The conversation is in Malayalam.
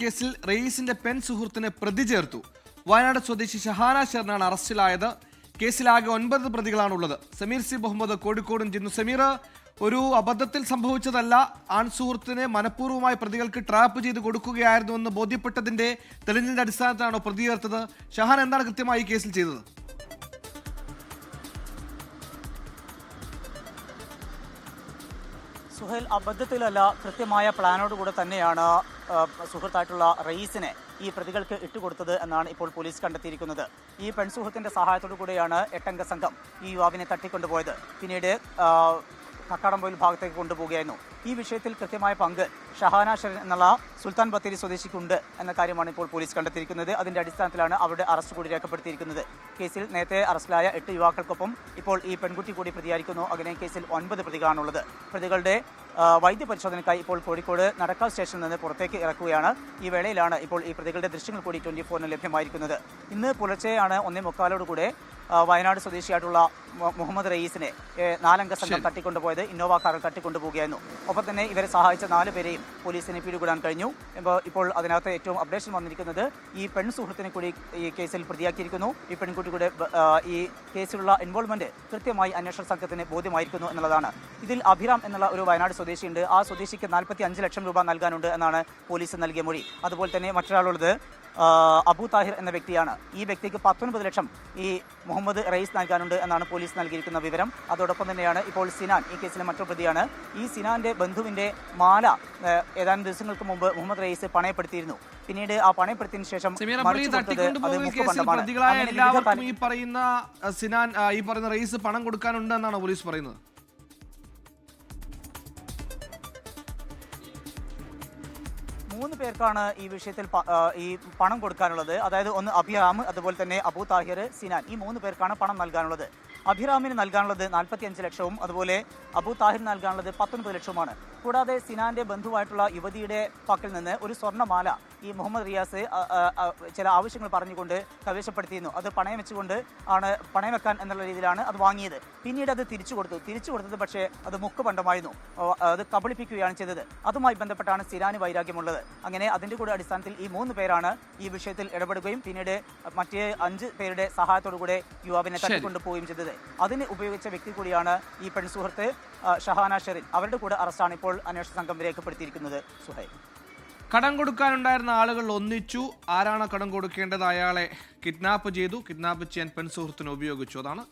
കേസിൽ റയീസിന്റെ പെൺ സുഹൃത്തിനെ പ്രതി ചേർത്തു. വയനാട് സ്വദേശി ഷഹാന ഷെറിനാണ് അറസ്റ്റിലായത്. കേസിലാകെ 9 പ്രതികളാണുള്ളത്. സമീർ സി മുഹമ്മദ് കോഴിക്കോടും ചെന്നു. സമീർ, ഒരു അബദ്ധത്തിൽ സംഭവിച്ചതല്ല, ആൺസുഹൃത്തിനെ മനഃപൂർവ്വമായി പ്രതികൾക്ക് ട്രാപ്പ് ചെയ്ത് കൊടുക്കുകയായിരുന്നുവെന്ന് ബോധ്യപ്പെട്ടതിന്റെ തെളിഞ്ഞിന്റെ അടിസ്ഥാനത്തിലാണോ പ്രതി ചേർത്തത്? ഷഹാൻ എന്താണ് കൃത്യമായി ഈ കേസിൽ ചെയ്തത്? സുഹൈൽ, അബദ്ധത്തിലല്ല, കൃത്യമായ പ്ലാനോടുകൂടെ തന്നെയാണ് സുഹൃത്തായിട്ടുള്ള റയീസിനെ ഈ പ്രതികൾക്ക് ഇട്ടുകൊടുത്തത് എന്നാണ് ഇപ്പോൾ പോലീസ് കണ്ടെത്തിയിരിക്കുന്നത്. ഈ പെൺസുഹൃത്തിന്റെ സഹായത്തോടു കൂടിയാണ് 8 അംഗ സംഘം ഈ യുവാവിനെ തട്ടിക്കൊണ്ടുപോയത്. പിന്നീട് കക്കാടംപൊയിൽ ഭാഗത്തേക്ക് കൊണ്ടുപോവുകയായിരുന്നു. ഈ വിഷയത്തിൽ കൃത്യമായ പങ്ക് ഷഹാന ഷെറിൻ എന്നുള്ള സുൽത്താൻ ബത്തേരി സ്വദേശിക്കുണ്ട് എന്ന കാര്യമാണ് ഇപ്പോൾ പോലീസ് കണ്ടെത്തിയിരിക്കുന്നത്. അതിന്റെ അടിസ്ഥാനത്തിലാണ് അവരുടെ അറസ്റ്റ് കൂടി രേഖപ്പെടുത്തിയിരിക്കുന്നത്. കേസിൽ നേരത്തെ അറസ്റ്റിലായ 8 യുവാക്കൾക്കൊപ്പം ഇപ്പോൾ ഈ പെൺകുട്ടി കൂടി പ്രതിയായിരിക്കുന്നു. അങ്ങനെ കേസിൽ 9 പ്രതികളാണുള്ളത്. പ്രതികളുടെ വൈദ്യപരിശോധനയ്ക്കായി ഇപ്പോൾ കോഴിക്കോട് നടക്കാവ് സ്റ്റേഷനിൽ നിന്ന് പുറത്തേക്ക് ഇറക്കുകയാണ്. ഈ വേളയിലാണ് ഇപ്പോൾ ഈ പ്രതികളുടെ ദൃശ്യങ്ങൾ കൂടി 24-ന് ലഭ്യമായിരിക്കുന്നത്. ഇന്ന് പുലർച്ചെയാണ് 1:45 വയനാട് സ്വദേശിയായിട്ടുള്ള മുഹമ്മദ് റയീസിനെ 4 അംഗ സംഘം തട്ടിക്കൊണ്ടുപോയത്. ഇന്നോവ കാറിൽ തട്ടിക്കൊണ്ടുപോവുകയായിരുന്നു. ഒപ്പം തന്നെ ഇവരെ സഹായിച്ച 4 പേരെയും പോലീസിന് പിടികൂടാൻ കഴിഞ്ഞു. ഇപ്പോൾ അതിനകത്ത് ഏറ്റവും അപ്ഡേഷൻ വന്നിരിക്കുന്നത് ഈ പെൺ സുഹൃത്തിനെ കൂടി ഈ കേസിൽ പ്രതിയാക്കിയിരിക്കുന്നു. ഈ പെൺകുട്ടി കൂടെ ഈ കേസിലുള്ള ഇൻവോൾവ്മെന്റ് കൃത്യമായി അന്വേഷണ സംഘത്തിന് ബോധ്യമായിരിക്കുന്നു എന്നുള്ളതാണ്. ഇതിൽ അഭിരാം എന്നുള്ള ഒരു വയനാട് സ്വദേശിയുണ്ട്. ആ സ്വദേശിക്ക് 45 ലക്ഷം രൂപ നൽകാനുണ്ട് എന്നാണ് പോലീസ് നൽകിയ മൊഴി. അതുപോലെ തന്നെ മറ്റൊരാളുള്ളത് അബു താഹിർ എന്ന വ്യക്തിയാണ്. ഈ വ്യക്തിക്ക് 19 ലക്ഷം ഈ മുഹമ്മദ് റയീസ് നൽകാനുണ്ട് എന്നാണ് പോലീസ് നൽകിയിരിക്കുന്ന വിവരം. അതോടൊപ്പം തന്നെയാണ് ഇപ്പോൾ സിനാൻ ഈ കേസിലെ മറ്റൊരു പ്രതിയാണ്. ഈ സിനാന്റെ ബന്ധുവിന്റെ മാല ഏതാനും ദിവസങ്ങൾക്ക് മുമ്പ് മുഹമ്മദ് റയീസ് പണയപ്പെടുത്തിയിരുന്നു. പിന്നീട് ആ പണയപ്പെടുത്തിയതിനു ശേഷം ഈ പറയുന്ന സിനാൻ ഈ പറയുന്ന റയീസ് പണം കൊടുക്കാനുണ്ട് എന്നാണ് പോലീസ് പറയുന്നത്. മൂന്ന് പേർക്കാണ് ഈ വിഷയത്തിൽ ഈ പണം കൊടുക്കാനുള്ളത്. അതായത് ഒന്ന് അഭിറാം, അതുപോലെ തന്നെ അബു താഹിർ, സിനാൻ, ഈ 3 പേർക്കാണ് പണം നൽകാനുള്ളത്. അഭിറാമിന് നൽകാനുള്ളത് 45 ലക്ഷവും അതുപോലെ അബു താഹിർ നൽകാനുള്ളത് 19 ലക്ഷവുമാണ്. കൂടാതെ സിനാന്റെ ബന്ധുവായിട്ടുള്ള യുവതിയുടെ പക്കൽ നിന്ന് ഒരു സ്വർണ്ണമാല ഈ മുഹമ്മദ് റിയാസ് ചില ആവശ്യങ്ങൾ പറഞ്ഞുകൊണ്ട് കൈവശപ്പെടുത്തിയിരുന്നു. അത് പണയം വെച്ചുകൊണ്ട് ആണ് പണയം വെക്കാൻ എന്നുള്ള രീതിയിലാണ് അത് വാങ്ങിയത്. പിന്നീട് അത് തിരിച്ചു കൊടുത്തത് പക്ഷേ അത് മുക്കുപണ്ടമായിരുന്നു. അത് കബളിപ്പിക്കുകയാണ് ചെയ്തത്. അതുമായി ബന്ധപ്പെട്ടാണ് സിനാന് വൈരാഗ്യമുള്ളത്. അങ്ങനെ അതിൻ്റെ കൂടെ അടിസ്ഥാനത്തിൽ ഈ 3 പേരാണ് ഈ വിഷയത്തിൽ ഇടപെടുകയും പിന്നീട് മറ്റേ 5 പേരുടെ സഹായത്തോടുകൂടെ യുവാവിനെ തട്ടിക്കൊണ്ടുപോവുകയും ചെയ്തത്. അതിന് ഉപയോഗിച്ച വ്യക്തി കൂടിയാണ് ഈ പെൺസുഹൃത്ത് ഷഹാന ഷെറിൻ. അവരുടെ കൂടെ അറസ്റ്റാണ് ഇപ്പോൾ അന്വേഷണ സംഘം രേഖപ്പെടുത്തിയിരിക്കുന്നത്. സുഹൈൽ, കടം കൊടുക്കാനുണ്ടായിരുന്ന ആളുകൾ ഒന്നിച്ചു. ആരാണ് കടം കൊടുക്കേണ്ടത് അയാളെ കിഡ്നാപ്പ് ചെയ്തു. കിഡ്നാപ്പ് ചെയ്യാൻ പെൺസുഹൃത്തിനെ ഉപയോഗിച്ചു. അതാണ്